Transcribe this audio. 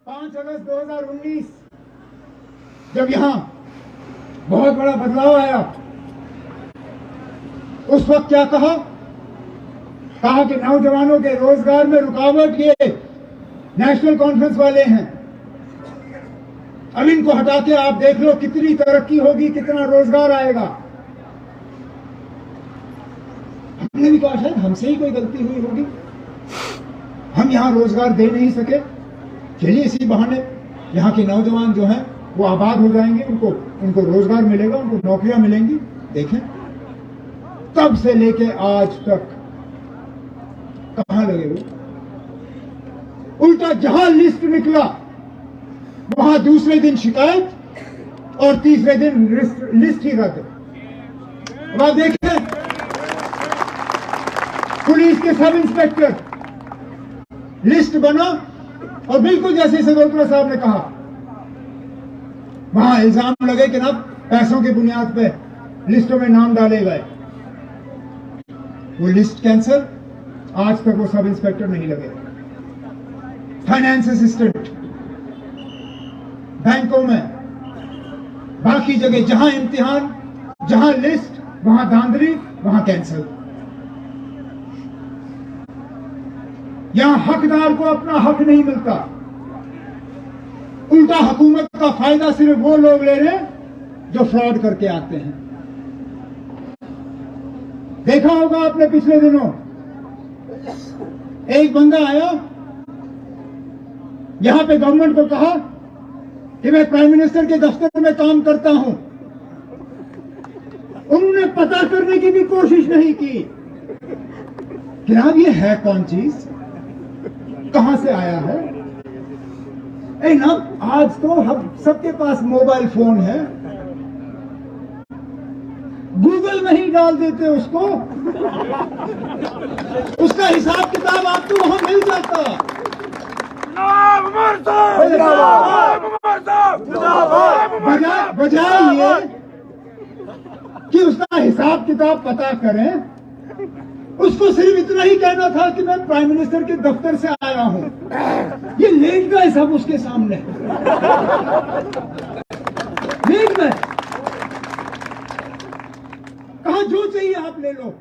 5 अगस्त 2019 जब यहां बहुत बड़ा बदलाव आया, उस वक्त क्या कहा कि नौजवानों के रोजगार में रुकावट ये नेशनल कॉन्फ्रेंस वाले हैं। अब इनको हटा के आप देख लो कितनी तरक्की होगी, कितना रोजगार आएगा। हमने भी कहा शायद हमसे ही कोई गलती हुई होगी, हम यहां रोजगार दे नहीं सके। चलिए इसी बहाने यहाँ के नौजवान जो हैं वो आबाद हो जाएंगे, उनको रोजगार मिलेगा, उनको नौकरियां मिलेंगी। देखें तब से लेके आज तक कहां लगे वो। उल्टा जहां लिस्ट निकला वहां दूसरे दिन शिकायत और तीसरे दिन लिस्ट ही रद्द। अब आप देखें पुलिस के सब इंस्पेक्टर, लिस्ट बना और बिल्कुल जैसे सदोत्रा साहब ने कहा, वहां इल्जाम लगे कि ना पैसों की बुनियाद पे लिस्टों में नाम डाले गए। वो लिस्ट कैंसिल, आज तक वो सब इंस्पेक्टर नहीं लगे। फाइनेंस असिस्टेंट बैंकों में, बाकी जगह जहां इम्तिहान, जहां लिस्ट, वहां धांधली, वहां कैंसिल। यहां हकदार को अपना हक नहीं मिलता, उल्टा हुकूमत का फायदा सिर्फ वो लोग ले रहे हैं जो फ्रॉड करके आते हैं। देखा होगा आपने पिछले दिनों एक बंदा आया, यहां पे गवर्नमेंट को कहा कि मैं प्राइम मिनिस्टर के दफ्तर में काम करता हूं। उन्होंने पता करने की भी कोशिश नहीं की कि अब ये है कौन चीज, कहां से आया है। ना आज तो हम सबके पास मोबाइल फोन है, गूगल में ही डाल देते उसको, उसका हिसाब किताब आपको वहां मिल जाता। बजाय ये कि उसका हिसाब किताब पता करें, उसको सिर्फ इतना ही कहना था कि मैं प्राइम मिनिस्टर के दफ्तर से आया हूं। ये लेट गए सब उसके सामने, लेट गए। कहा जो चाहिए आप ले लो।